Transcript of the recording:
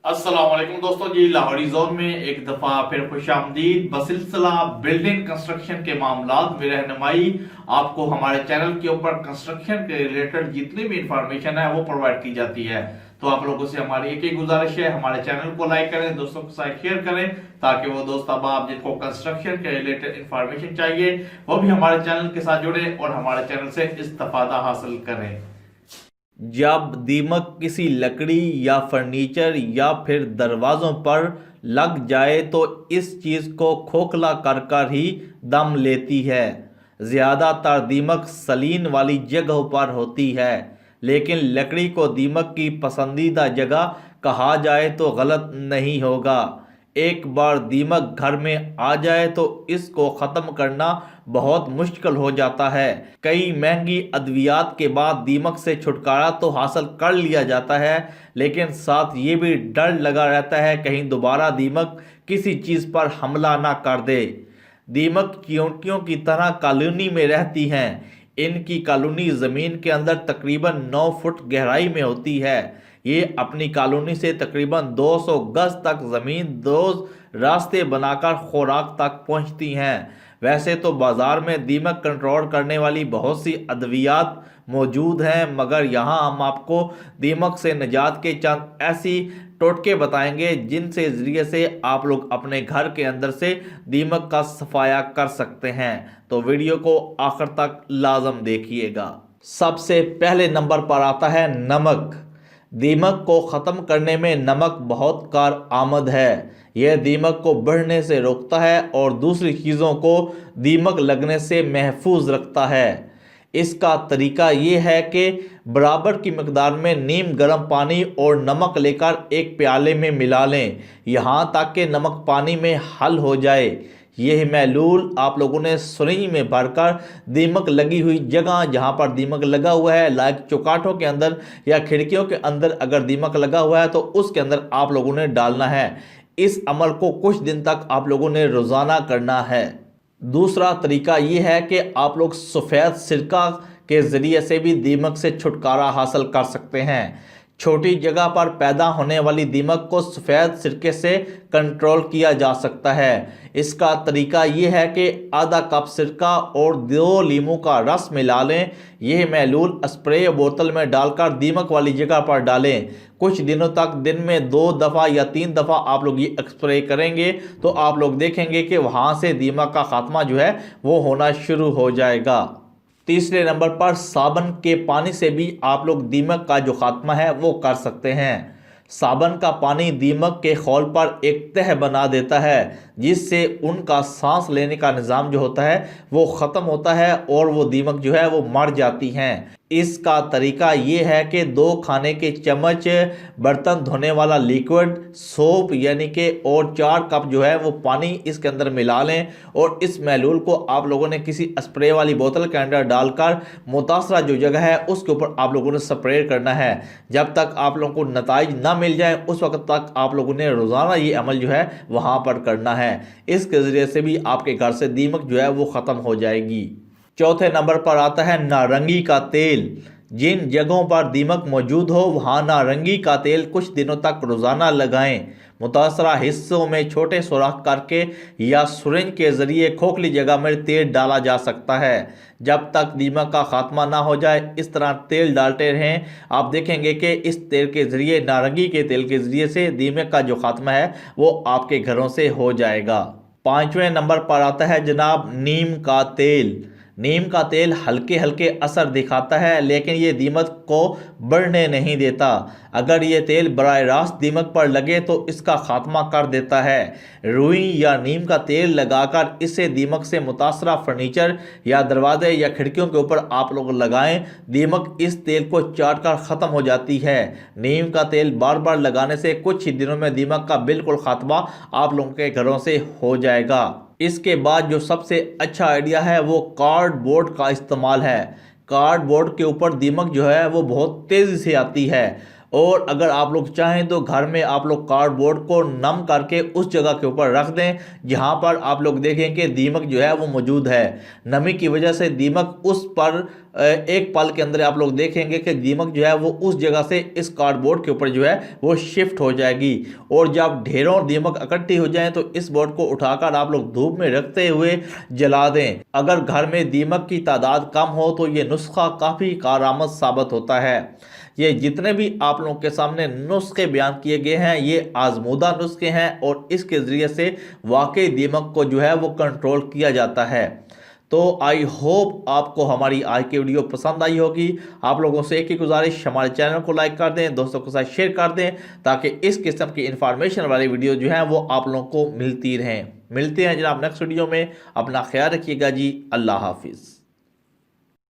अस्सलाम वालेकुम दोस्तों जी। लाहौरी जोन में एक दफा फिर खुश आमदीद। बसिलसिला बिल्डिंग कंस्ट्रक्शन के मामलात में रहनुमाई आपको हमारे चैनल के ऊपर कंस्ट्रक्शन के रिलेटेड जितनी भी इंफॉर्मेशन है वो प्रोवाइड की जाती है। तो आप लोगों से हमारी एक ही गुजारिश है, हमारे चैनल को लाइक करें, दोस्तों के साथ शेयर करें, ताकि वो दोस्त अब जिनको कंस्ट्रक्शन के रिलेटेड इंफॉर्मेशन चाहिए वो भी हमारे चैनल के साथ जुड़े और हमारे चैनल से इस्तेफादा हासिल करें। जब दीमक किसी लकड़ी या फर्नीचर या फिर दरवाज़ों पर लग जाए तो इस चीज़ को खोखला कर कर ही दम लेती है। ज़्यादातर दीमक सलीन वाली जगह पर होती है, लेकिन लकड़ी को दीमक की पसंदीदा जगह कहा जाए तो गलत नहीं होगा। एक बार दीमक घर में आ जाए तो इसको ख़त्म करना बहुत मुश्किल हो जाता है। कई महंगी अद्वियात के बाद दीमक से छुटकारा तो हासिल कर लिया जाता है, लेकिन साथ ये भी डर लगा रहता है कहीं दोबारा दीमक किसी चीज़ पर हमला ना कर दे। दीमक चींटियों की तरह कॉलोनी में रहती हैं। इनकी कॉलोनी ज़मीन के अंदर तकरीबन 9 फुट गहराई में होती है। ये अपनी कॉलोनी से तकरीबन 200 गज तक ज़मीन दोज रास्ते बनाकर खुराक तक पहुंचती हैं। वैसे तो बाज़ार में दीमक कंट्रोल करने वाली बहुत सी अद्वियात मौजूद हैं, मगर यहाँ हम आपको दीमक से निजात के चंद ऐसी टोटके बताएंगे जिनसे ज़रिए से आप लोग अपने घर के अंदर से दीमक का सफाया कर सकते हैं। तो वीडियो को आखिर तक लाजम देखिएगा। सबसे पहले नंबर पर आता है नमक। दीमक को ख़त्म करने में नमक बहुत कारआमद है। यह दीमक को बढ़ने से रोकता है और दूसरी चीज़ों को दीमक लगने से महफूज रखता है। इसका तरीका ये है कि बराबर की मकदार में नीम गर्म पानी और नमक लेकर एक प्याले में मिला लें, यहाँ तक कि नमक पानी में हल हो जाए। यह महलूल आप लोगों ने सुरंग में भरकर दीमक लगी हुई जगह जहाँ पर दीमक लगा हुआ है, लाइक चौकाठों के अंदर या खिड़कियों के अंदर अगर दीमक लगा हुआ है तो उसके अंदर आप लोगों ने डालना है। इस अमल को कुछ दिन तक आप लोगों ने रोज़ाना करना है। दूसरा तरीका ये है कि आप लोग सफ़ेद सिरका के ज़रिए से भी दीमक से छुटकारा हासिल कर सकते हैं। छोटी जगह पर पैदा होने वाली दीमक को सफ़ेद सिरके से कंट्रोल किया जा सकता है। इसका तरीका ये है कि आधा कप सिरका और 2 लीमू का रस मिला लें। यह महलूल स्प्रे बोतल में डालकर दीमक वाली जगह पर डालें। कुछ दिनों तक दिन में 2 दफ़ा या 3 दफ़ा आप लोग ये स्प्रे करेंगे तो आप लोग देखेंगे कि वहाँ से दीमक का खात्मा जो है वो होना शुरू हो जाएगा। तीसरे नंबर पर साबुन के पानी से भी आप लोग दीमक का जो खात्मा है वो कर सकते हैं। साबुन का पानी दीमक के खौल पर एक तह बना देता है, जिससे उनका सांस लेने का निज़ाम जो होता है वो ख़त्म होता है और वो दीमक जो है वो मर जाती हैं। इसका तरीका ये है कि 2 खाने के चम्मच बर्तन धोने वाला लिक्विड सोप यानी कि और 4 कप जो है वो पानी इसके अंदर मिला लें और इस महलूल को आप लोगों ने किसी स्प्रे वाली बोतल के अंदर डालकर मुतासरा जो जगह है उसके ऊपर आप लोगों ने स्प्रे करना है। जब तक आप लोगों को नताइज ना मिल जाए उस वक्त तक आप लोगों ने रोज़ाना ये अमल जो है वहाँ पर करना है। इसके ज़रिए से भी आपके घर से दीमक जो है वो ख़त्म हो जाएगी। चौथे नंबर पर आता है नारंगी का तेल। जिन जगहों पर दीमक मौजूद हो वहाँ नारंगी का तेल कुछ दिनों तक रोज़ाना लगाएं। मुतासरा हिस्सों में छोटे सुराख करके या सुरंज के ज़रिए खोखली जगह में तेल डाला जा सकता है। जब तक दीमक का खात्मा ना हो जाए इस तरह तेल डालते रहें। आप देखेंगे कि इस तेल के ज़रिए, नारंगी के तेल के ज़रिए से दीमक का जो खात्मा है वो आपके घरों से हो जाएगा। 5वें नंबर पर आता है जनाब नीम का तेल। नीम का तेल हल्के हल्के असर दिखाता है, लेकिन ये दीमक को बढ़ने नहीं देता। अगर ये तेल बराह रास्त दीमक पर लगे तो इसका खात्मा कर देता है। रुई या नीम का तेल लगाकर इसे दीमक से मुतासरा फर्नीचर या दरवाजे या खिड़कियों के ऊपर आप लोग लगाएं। दीमक इस तेल को चाट कर ख़त्म हो जाती है। नीम का तेल बार बार लगाने से कुछ ही दिनों में दीमक का बिल्कुल खात्मा आप लोगों के घरों से हो जाएगा। इसके बाद जो सबसे अच्छा आइडिया है वो कार्डबोर्ड का इस्तेमाल है। कार्डबोर्ड के ऊपर दीमक जो है वो बहुत तेज़ी से आती है और अगर आप लोग चाहें तो घर में आप लोग कार्डबोर्ड को नम करके उस जगह के ऊपर रख दें जहां पर आप लोग देखें कि दीमक जो है वो मौजूद है। नमी की वजह से दीमक उस पर ایک پل کے اندر آپ لوگ دیکھیں گے کہ دیمک جو ہے وہ اس جگہ سے اس کارڈ بورڈ کے اوپر جو ہے وہ شفٹ ہو جائے گی، اور جب ڈھیروں دیمک اکٹھی ہو جائیں تو اس بورڈ کو اٹھا کر آپ لوگ دھوپ میں رکھتے ہوئے جلا دیں۔ اگر گھر میں دیمک کی تعداد کم ہو تو یہ نسخہ کافی کارآمد ثابت ہوتا ہے۔ یہ جتنے بھی آپ لوگوں کے سامنے نسخے بیان کیے گئے ہیں یہ آزمودہ نسخے ہیں، اور اس کے ذریعے سے واقعی دیمک کو جو ہے وہ کنٹرول کیا جاتا ہے۔ تو آئی ہوپ آپ کو ہماری آج کی ویڈیو پسند آئی ہوگی۔ آپ لوگوں سے ایک ہی گزارش، ہمارے چینل کو لائک کر دیں، دوستوں کے ساتھ شیئر کر دیں، تاکہ اس قسم کی انفارمیشن والی ویڈیو جو ہیں وہ آپ لوگوں کو ملتی رہیں۔ ملتے ہیں جناب نیکسٹ ویڈیو میں، اپنا خیال رکھیے گا جی، اللہ حافظ۔